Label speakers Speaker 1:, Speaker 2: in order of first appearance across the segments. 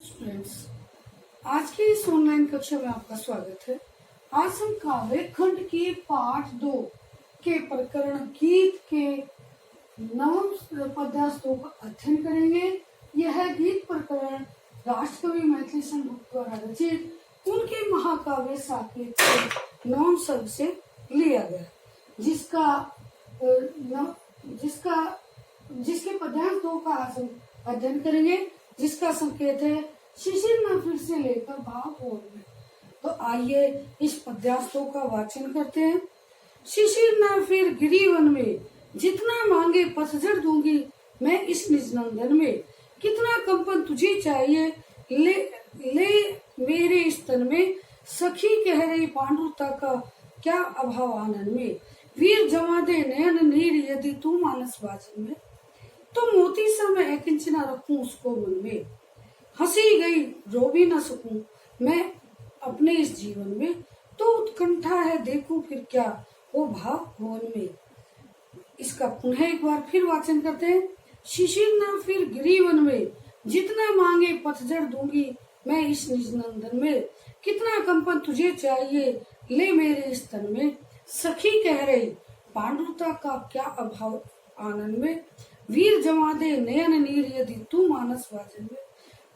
Speaker 1: Students, आज की इस ऑनलाइन कक्षा में आपका स्वागत है। आज हम काव्य खंड के पाठ 2 के प्रकरण गीत के नवम पद्यास्तों का अध्ययन करेंगे। यह गीत प्रकरण राष्ट्रकवि मैथिली संघ द्वारा रचित उनके महाकाव्य साकेत के नवम सर्ग से लिया गया, जिसके पद्यांश 2 का आज हम अध्ययन करेंगे, जिसका संकेत है शिशिर न फिर से लेकर भाव और में। तो आइए इस पद्यांशों का वाचन करते हैं। शिशिर न फिर गिरिवन में, जितना मांगे पतझड़ दूंगी मैं इस निज नंदन में। कितना कंपन तुझे चाहिए, ले ले मेरे इस तन में। सखी कह रही पांडुता का क्या अभाव आनंद में। वीर जमा दे नयन नीर यदि तू मानस बाजन में। तो मोती सा मैं अकिंचना रखूं उसको मन में। हंसी गई रो भी न सकूं मैं अपने इस जीवन में। तो उत्कंठा है देखूं फिर क्या वो भाव भुवन में। इसका पुनः एक बार फिर वाचन करते हैं। शिशिर न फिर गिरिवन में, जितना मांगे पतझड़ दूंगी मैं इस निज नंदन में। कितना कंपन तुझे चाहिए, ले मेरे इस तन में। सखी कह रही पांडुता का क्या अभाव आनंद में। वीर जमा दे नयन नीर यदि तू मानस वाजन में।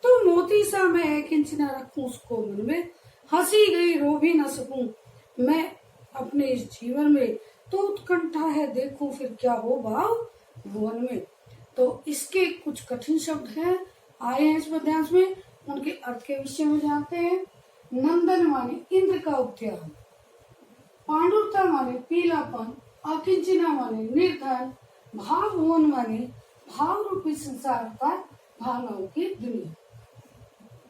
Speaker 1: तो मोती सा मैं किंचना रखूं उसको मन में। हंसी गई रो भी न सकूं मैं अपने इस जीवन में। तो उत्कंठा है देखूं फिर क्या हो भाव भुवन में। तो इसके कुछ कठिन शब्द हैं, आए हैं इस पद्यांश में, उनके अर्थ के विषय में जानते हैं। नंदन माने इंद्र का उद्यान, पांडुता माने पीलापन, अकिंचना माने निर्धन, भाव भुवन माने भाव रूपी संसार का भावनाओं की दुनिया,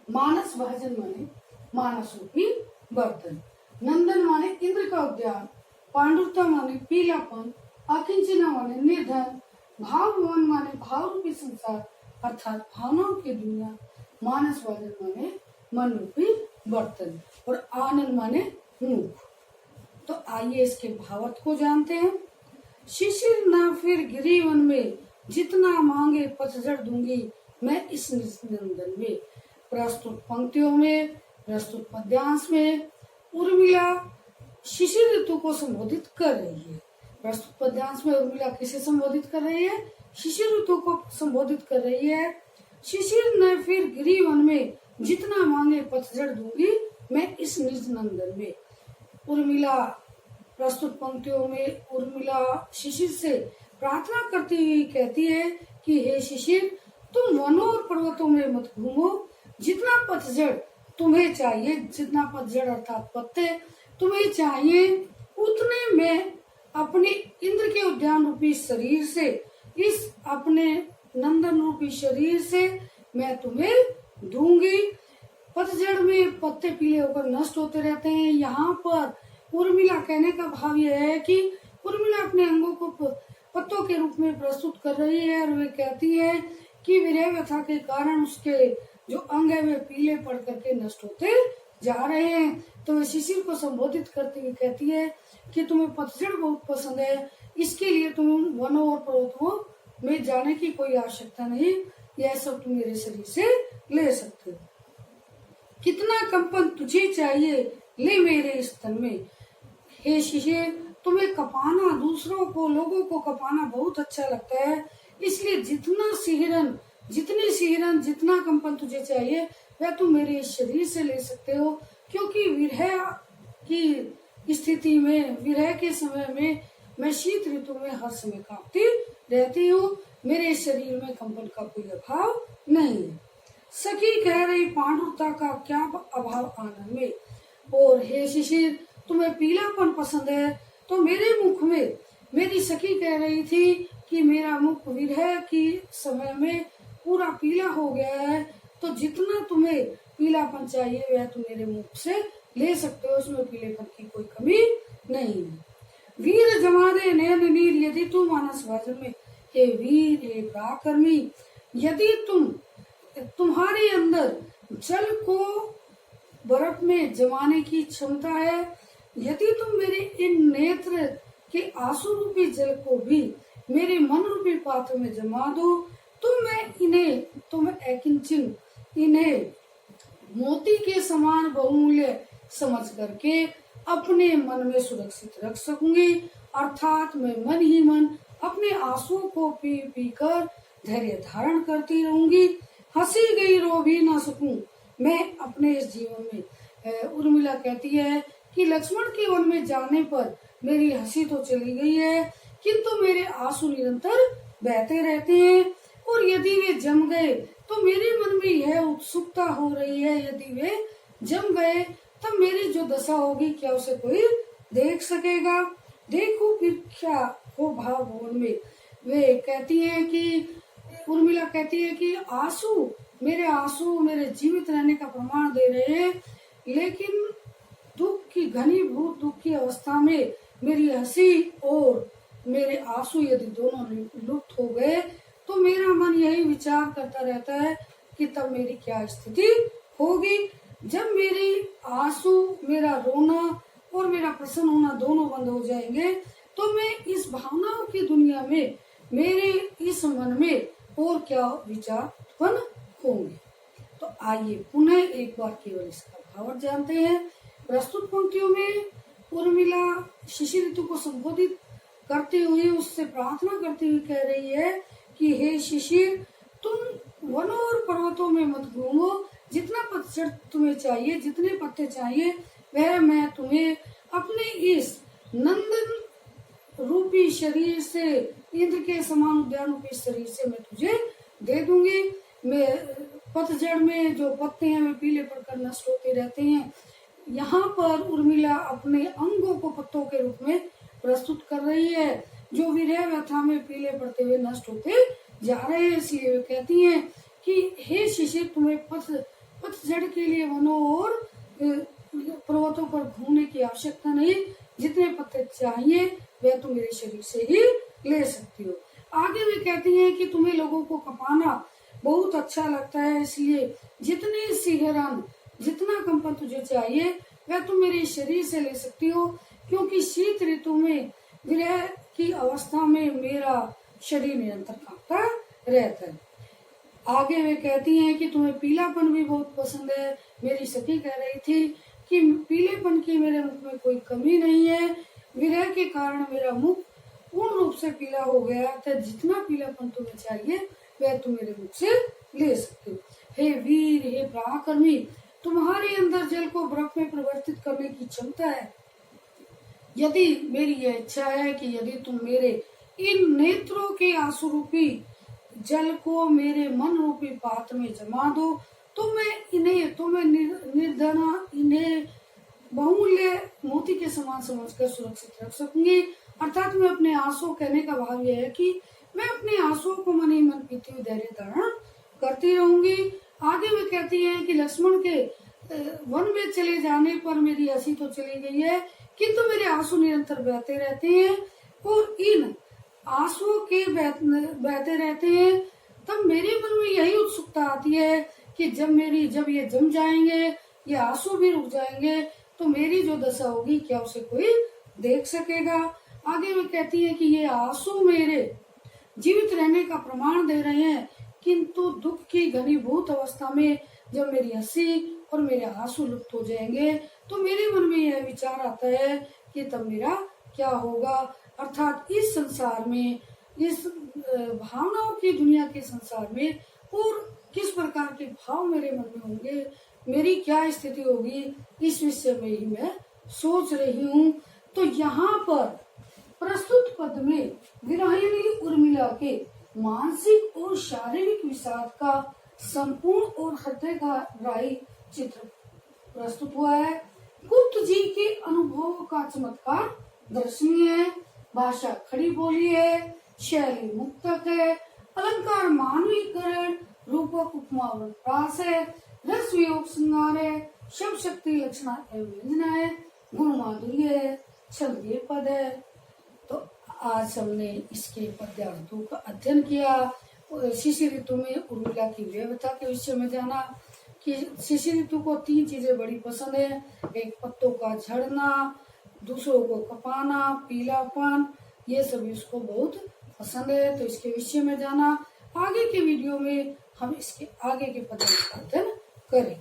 Speaker 1: मानस भाजन माने मानस रूपी बर्तन। नंदन माने इंद्र का उद्यान, पांडुता माने पीलापन, अकिंचना माने निर्धन, भाव भुवन माने भाव रूपी संसार अर्थात भावनाओं की दुनिया, मानस भाजन माने मन रूपी बर्तन और आनंद माने मुख। तो आइए इसके भावार्थ को जानते हैं। शिशिर न फिर गिरिवन में, जितना मांगे पतझड़ दूंगी मैं इस निज नंदन में। प्रस्तुत पंक्तियों में, प्रस्तुत पद्यांश में उर्मिला शिशिर ऋतु को संबोधित कर रही है। प्रस्तुत पद्यांश में उर्मिला किसे संबोधित कर रही है? शिशिर ऋतु को संबोधित कर रही है। शिशिर न फिर गिरिवन में, जितना मांगे पतझड़ दूंगी मैं इस निज नंदन में। उर्मिला प्रस्तुत पंक्तियों में उर्मिला शिशिर से प्रार्थना करती हुई कहती है कि हे शिशिर, तुम वनों और पर्वतों में मत घूमो। जितना पतझड़ तुम्हें चाहिए, जितना पतझड़ अर्थात पत्ते तुम्हें चाहिए, उतने मैं अपने इंद्र के उद्यान रूपी शरीर से, इस अपने नंदन रूपी शरीर से मैं तुम्हें दूंगी। पतझड़ में पत्ते पीले होकर नष्ट होते रहते हैं। यहाँ पर उर्मिला कहने का भाव यह है कि उर्मिला अपने अंगों को पत्तों के रूप में प्रस्तुत कर रही है और वे कहती है कि विरह व्यथा के कारण उसके जो अंग है वे पीले पड़ करके नष्ट होते जा रहे हैं। तो वे शिशिर को संबोधित करती हुई कहती है कि तुम्हें पतझड़ बहुत पसंद है, इसके लिए तुम वनों और पर्वतों में जाने की कोई आवश्यकता नहीं, यह सब तुम मेरे शरीर से ले सकते हो। कितना कंपन तुझे चाहिए, ले मेरे इस तन में। हे शिशिर, तुम्हें कपाना, दूसरों को, लोगों को कपाना बहुत अच्छा लगता है, इसलिए जितनी सिहरन, जितना कंपन तुझे चाहिए वह तुम मेरे इस शरीर से ले सकते हो। क्योंकि विरह की स्थिति में, विरह के समय में मैं शीत ऋतु में हर समय कांपती रहती हूँ। मेरे शरीर में कंपन का कोई अभाव नहीं है। सखी कह रही पांडुता का क्या अभाव आनंद में। और हे शिशिर, तुम्हें पीलापन पसंद है, तो मेरे मुख में, मेरी सखी कह रही थी कि मेरा मुख विरह की समय में पूरा पीला हो गया है, तो जितना तुम्हें पीलापन चाहिए वह तुम मेरे मुख से ले सकते हो, उसमें पीलेपन की कोई कमी नहीं है। वीर जमा दे नयन नीर यदि तू मानस भाजन में। हे वीर, हे पराक्रमी, यदि तुम्हारे अंदर जल को बर्फ में जमाने की क्षमता है, यदि तुम मेरे इन नेत्र के आंसू रूपी जल को भी मेरे मन रूपी पात्र में जमा दो, तो मैं इन्हें मोती के समान बहुमूल्य समझ करके अपने मन में सुरक्षित रख सकूंगी। अर्थात मैं मन ही मन अपने आंसुओं को पी पी कर धैर्य धारण करती रहूंगी। हंसी गई रो भी ना सकूं मैं अपने इस जीवन में। उर्मिला कहती है कि लक्ष्मण के वन में जाने पर मेरी हंसी तो चली गई है, किंतु मेरे आंसू निरंतर बहते रहते हैं, और यदि वे जम गए तो मेरे मन में यह उत्सुकता हो रही है, यदि वे जम गए तब मेरी जो दशा होगी क्या उसे कोई देख सकेगा। देखो फिर क्या हो भाव भवन में। वे कहती है कि उर्मिला कहती है कि आंसू मेरे जीवित रहने का प्रमाण दे रहे हैं, लेकिन दुख की घनीभूत दुख की अवस्था में मेरी हंसी और मेरे आंसू यदि दोनों लुप्त हो गए तो मेरा मन यही विचार करता रहता है कि तब मेरी क्या स्थिति होगी। जब मेरी आंसू, मेरा रोना और मेरा प्रसन्न होना दोनों बंद हो जाएंगे तो मैं इस भावनाओं की दुनिया में मेरे इस मन में और क्या विचार उत्पन्न होंगे। तो आइए पुनः एक बार केवल इसका भाव जानते हैं। प्रस्तुत पंक्तियों में उर्मिला शिशिर ऋतु को संबोधित करते हुए उससे प्रार्थना करते हुए कह रही है कि हे शिशिर, तुम वनों और पर्वतों में मत घूमो, जितना पतझड़ तुम्हें चाहिए, जितने पत्ते चाहिए वह मैं तुम्हें अपने इस नंदन रूपी शरीर से, इंद्र के समान उद्यान रूपी शरीर से मैं तुझे दे दूंगी। मैं पतझड़ में जो पत्ते हैं वे पीले पड़कर नष्ट होते रहते हैं। यहाँ पर उर्मिला अपने अंगों को पत्तों के रूप में प्रस्तुत कर रही है जो विरह व्यथा में पीले पड़ते हुए नष्ट होते जा रहे हैं। इसलिए वे कहती हैं कि हे शिशिर, तुम्हें पतझड़ के लिए वनों और पर्वतों पर घूमने की आवश्यकता नहीं, जितने पत्ते चाहिए वह तुम मेरे शरीर से ही ले सकती हो। आगे वे कहती हैं कि तुम्हें लोगों को कपाना बहुत अच्छा लगता है, इसलिए जितने सिहरन, जितना कंपन तुझे चाहिए वह तुम मेरे शरीर से ले सकती हो, क्योंकि शीत ऋतु में विरह की अवस्था में मेरा शरीर निरंतर कांपता रहता है। आगे वे कहती हैं कि तुम्हें पीलापन भी बहुत पसंद है। मेरी सखी कह रही थी कि पीलेपन की मेरे मुख में कोई कमी नहीं है, विरह के कारण मेरा मुख पूर्ण रूप से पीला हो गया था, जितना पीलापन तुम्हें चाहिए वह तुम मेरे मुख से ले सकते हो। हे वीर, हे पराक्रमी, तुम्हारे अंदर जल को बर्फ में परिवर्तित करने की क्षमता है। यदि मेरी यह इच्छा है कि यदि तुम मेरे इन नेत्रों के आंसू रूपी जल को मेरे मन रूपी पात्र में जमा दो तो मैं इन्हें निर्धना, इन्हें बहुमूल्य मोती के समान समझकर सुरक्षित रख सकूंगी। अर्थात मैं अपने आंसू, कहने का भाव यह है कि मैं अपने आंसुओं को मन ही मन पीते हुए धैर्य धारण करती रहूंगी। आगे वे कहती हैं कि लक्ष्मण के वन में चले जाने पर मेरी हंसी तो चली गई है, किंतु मेरे आंसू निरंतर बहते रहते हैं, और इन आंसुओं के बहते रहते हैं तब मेरे मन में यही उत्सुकता आती है कि जब ये जम जाएंगे, ये आंसू भी रुक जाएंगे तो मेरी जो दशा होगी क्या उसे कोई देख सकेगा। आगे वे कहती है कि ये आंसू मेरे जीवित रहने का प्रमाण दे रहे हैं, किंतु दुख की घनीभूत अवस्था में जब मेरी हंसी और मेरे आंसू लुप्त हो जाएंगे तो मेरे मन में यह विचार आता है कि तब मेरा क्या होगा। अर्थात इस संसार में, इस भावनाओं की दुनिया के संसार में और किस प्रकार के भाव मेरे मन में होंगे, मेरी क्या स्थिति होगी, इस विषय में ही मैं सोच रही हूँ। तो यहाँ पर प्रस्तुत पद में विरहिणी उर्मिला के मानसिक और शारीरिक विषाद का संपूर्ण और हृदयग्राही चित्र प्रस्तुत हुआ है। गुप्त जी के अनुभव का चमत्कार दर्शनीय है, भाषा खड़ी बोली है, शैली मुक्तक है, अलंकार मानवीकरण, रूपक उपमा प्रास है, रस वियोग श्रृंगार है, शब्द शक्ति लक्षणा एवं व्यंजना है, गुण माधुर्य है, छंद पद है। तो आज हमने इसके पद्यार्थों का अध्ययन किया। शिशिर ऋतु में उर्मिला की व्यवस्था के विषय में जाना कि शिशिर ऋतु को 3 चीजें बड़ी पसंद है, एक पत्तों का झड़ना, दूसरों को कपाना, पीलापन, ये सभी उसको बहुत पसंद है। तो इसके विषय में जाना। आगे के वीडियो में हम इसके आगे के पद्यों का अध्ययन करेंगे।